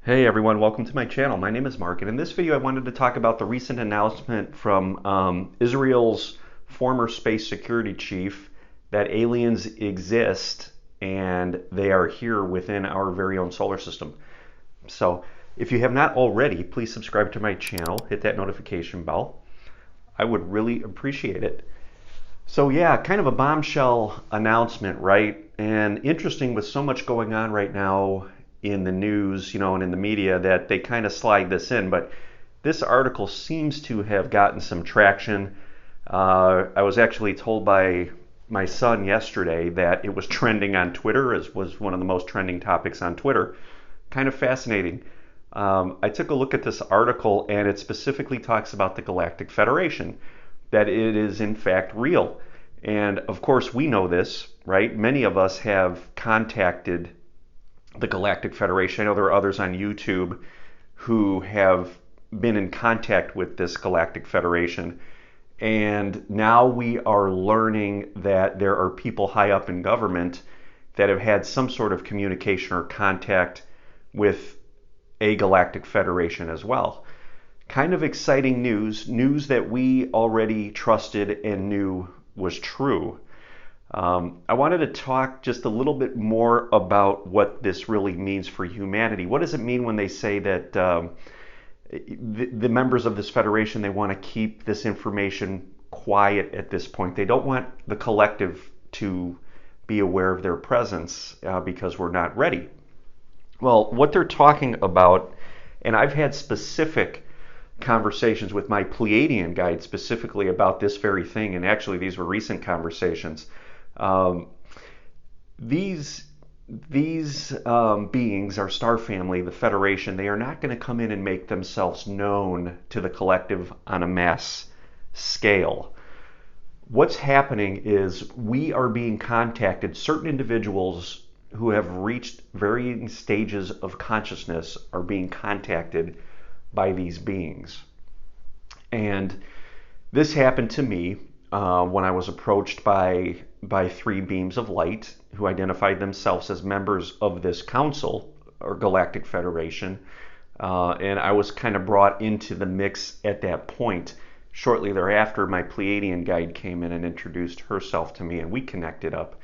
Hey everyone, welcome to my channel. My name is Mark, and in this video I wanted to talk about the recent announcement from Israel's former space security chief that aliens exist and they are here within our very own solar system. So if you have not already, please subscribe to my channel, hit that notification bell. I would really appreciate it. So yeah, kind of a bombshell announcement, right? And interesting with so much going on right now in the news, and in the media that they kind of slide this in. But this article seems to have gotten some traction. I was actually told by my son yesterday that it was trending on Twitter, as was one of the most trending topics on Twitter. Kind of fascinating. I took a look at this article, and it specifically talks about the Galactic Federation, that it is in fact real. And of course, we know this, right? Many of us have contacted the Galactic Federation. I know there are others on YouTube who have been in contact with this Galactic Federation. And now we are learning that there are people high up in government that have had some sort of communication or contact with a Galactic Federation as well. Kind of exciting news that we already trusted and knew was true. I wanted to talk just a little bit more about what this really means for humanity. What does it mean when they say that the members of this federation, they want to keep this information quiet at this point? They don't want the collective to be aware of their presence because we're not ready. Well, what they're talking about, and I've had specific conversations with my Pleiadian guide specifically about this very thing, and actually these were recent conversations. These beings, our star family, the Federation, they are not going to come in and make themselves known to the collective on a mass scale. What's happening is we are being contacted. Certain individuals who have reached varying stages of consciousness are being contacted by these beings. And this happened to me when I was approached by three beams of light who identified themselves as members of this council or Galactic Federation. And I was kind of brought into the mix at that point. Shortly thereafter, my Pleiadian guide came in and introduced herself to me, and we connected up.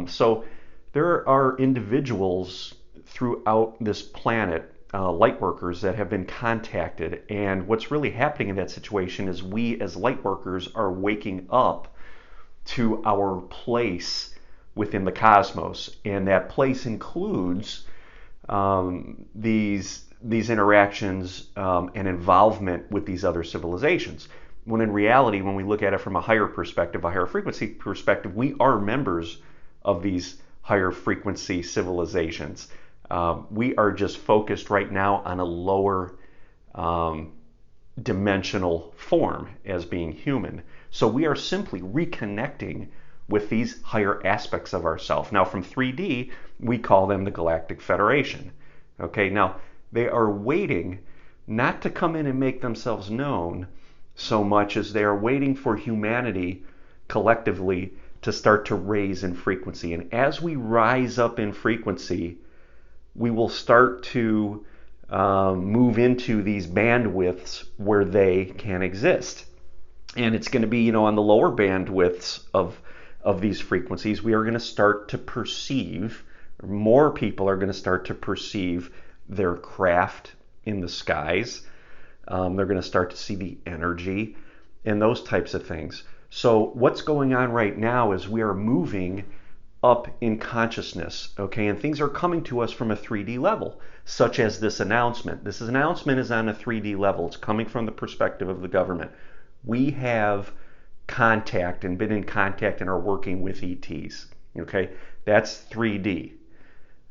So there are individuals throughout this planet, light workers, that have been contacted. And what's really happening in that situation is we as light workers are waking up to our place within the cosmos. And that place includes these interactions and involvement with these other civilizations. When in reality, when we look at it from a higher perspective, a higher frequency perspective, we are members of these higher frequency civilizations. We are just focused right now on a lower dimensional form as being human. So we are simply reconnecting with these higher aspects of ourselves. Now from 3D, we call them the Galactic Federation. Okay, now they are waiting not to come in and make themselves known so much as they are waiting for humanity collectively to start to raise in frequency. And as we rise up in frequency, we will start to move into these bandwidths where they can exist. And it's going to be, on the lower bandwidths of these frequencies, we are going to start to perceive, or more people are going to start to perceive their craft in the skies. They're going to start to see the energy and those types of things. So what's going on right now is we are moving up in consciousness, okay? And things are coming to us from a 3D level, such as this announcement. This announcement is on a 3D level. It's coming from the perspective of the government. We have contact and been in contact and are working with ETs, okay? That's 3D,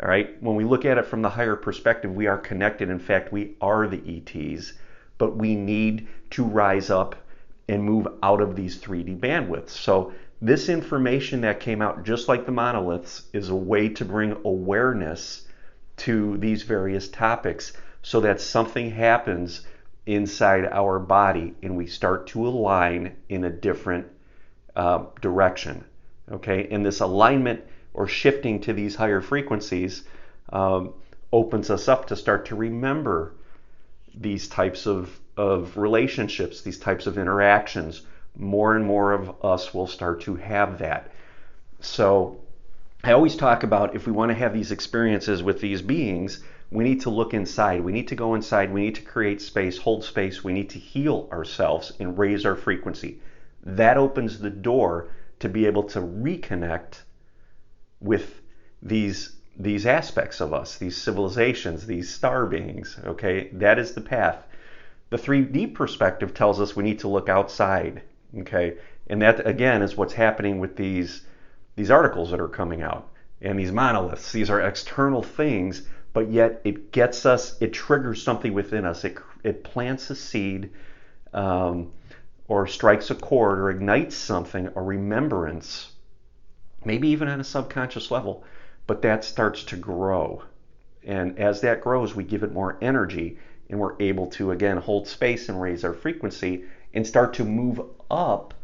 all right? When we look at it from the higher perspective, we are connected. In fact, we are the ETs, but we need to rise up and move out of these 3D bandwidths. So this information that came out, just like the monoliths, is a way to bring awareness to these various topics so that something happens inside our body and we start to align in a different direction. Okay, and this alignment or shifting to these higher frequencies opens us up to start to remember these types of relationships, these types of interactions. More and more of us will start to have that. So I always talk about, if we want to have these experiences with these beings, we need to look inside. We need to go inside. We need to create space, hold space. We need to heal ourselves and raise our frequency. That opens the door to be able to reconnect with these aspects of us, these civilizations, these star beings. Okay, that is the path. The 3D perspective tells us we need to look outside. Okay, and that again is what's happening with these articles that are coming out and these monoliths. These are external things, but yet it gets us, it triggers something within us. It plants a seed, or strikes a chord, or ignites something, a remembrance, maybe even on a subconscious level, but that starts to grow. And as that grows, we give it more energy, and we're able to, again, hold space and raise our frequency and start to move up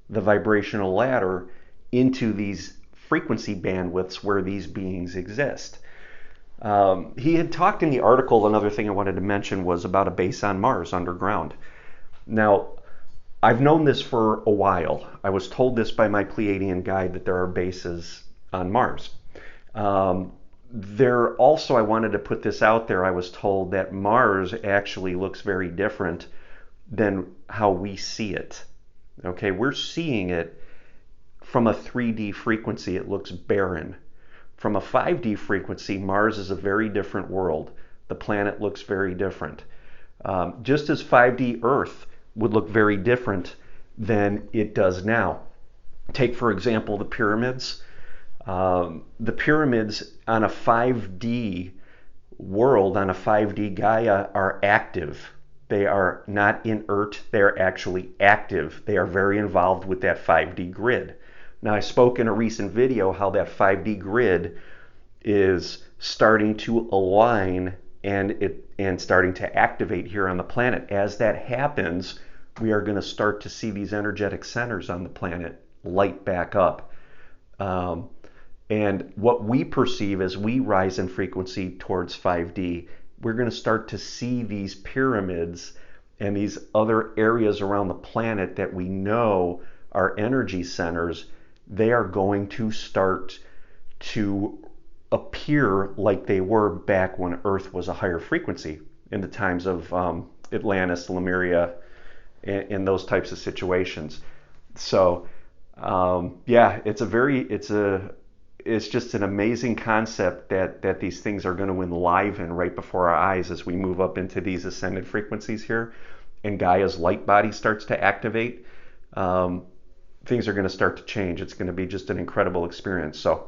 the vibrational ladder into these frequency bandwidths where these beings exist. He had talked in the article, another thing I wanted to mention was about a base on Mars underground. Now, I've known this for a while. I was told this by my Pleiadian guide, that there are bases on Mars. There also, I wanted to put this out there, I was told that Mars actually looks very different than how we see it. Okay, we're seeing it from a 3D frequency. It looks barren. From a 5D frequency, Mars is a very different world. The planet looks very different. Just as 5D Earth would look very different than it does now. Take, for example, the pyramids. The pyramids on a 5D world, on a 5D Gaia, are active. They are not inert, they are actually active. They are very involved with that 5D grid. Now, I spoke in a recent video how that 5D grid is starting to align and starting to activate here on the planet. As that happens, we are going to start to see these energetic centers on the planet light back up. And what we perceive as we rise in frequency towards 5D, we're going to start to see these pyramids and these other areas around the planet that we know are energy centers. They are going to start to appear like they were back when Earth was a higher frequency, in the times of Atlantis, Lemuria, and those types of situations. So yeah, it's just an amazing concept that these things are going to enliven right before our eyes as we move up into these ascended frequencies here, and Gaia's light body starts to activate. Things are going to start to change. It's going to be just an incredible experience. So,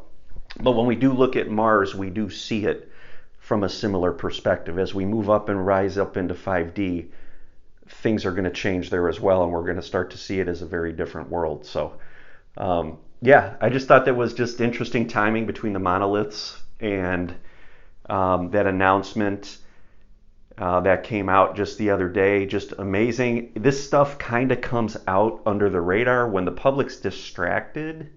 but when we do look at Mars, we do see it from a similar perspective. As we move up and rise up into 5D, things are going to change there as well, and we're going to start to see it as a very different world. So yeah, I just thought that was just interesting timing between the monoliths and that announcement that came out just the other day. Just amazing. This stuff kind of comes out under the radar when the public's distracted.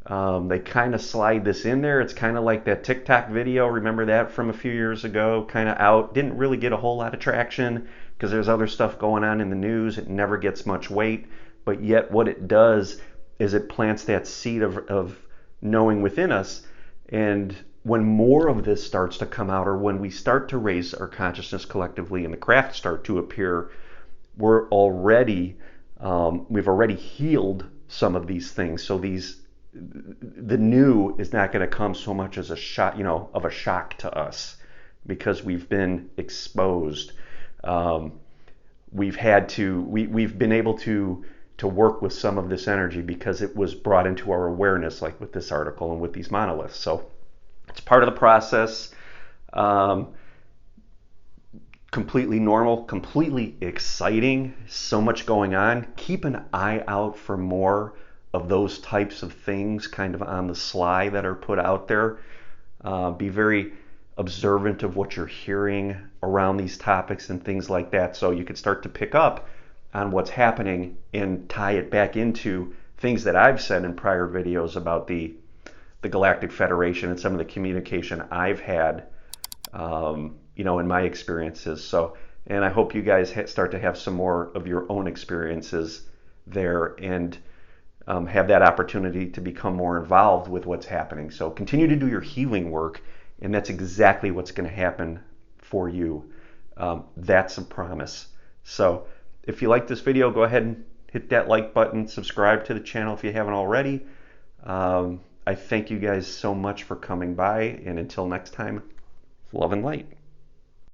They kind of slide this in there. It's kind of like that TikTok video. Remember that from a few years ago? Kind of out. Didn't really get a whole lot of traction because there's other stuff going on in the news. It never gets much weight. But yet what it does is it plants that seed of knowing within us. And when more of this starts to come out, or when we start to raise our consciousness collectively and the crafts start to appear, we've already healed some of these things. So the new is not going to come so much as a shock, of a shock to us, because we've been exposed. We've been able to work with some of this energy because it was brought into our awareness, like with this article and with these monoliths. So it's part of the process. Completely normal, completely exciting. So much going on. Keep an eye out for more of those types of things kind of on the sly that are put out there. Be very observant of what you're hearing around these topics and things like that, so you can start to pick up on what's happening and tie it back into things that I've said in prior videos about the Galactic Federation and some of the communication I've had in my experiences. So, and I hope you guys start to have some more of your own experiences there, and have that opportunity to become more involved with what's happening. So continue to do your healing work, and that's exactly what's going to happen for you. That's a promise. So if you like this video, go ahead and hit that like button, subscribe to the channel if you haven't already. I thank you guys so much for coming by, and until next time, love and light.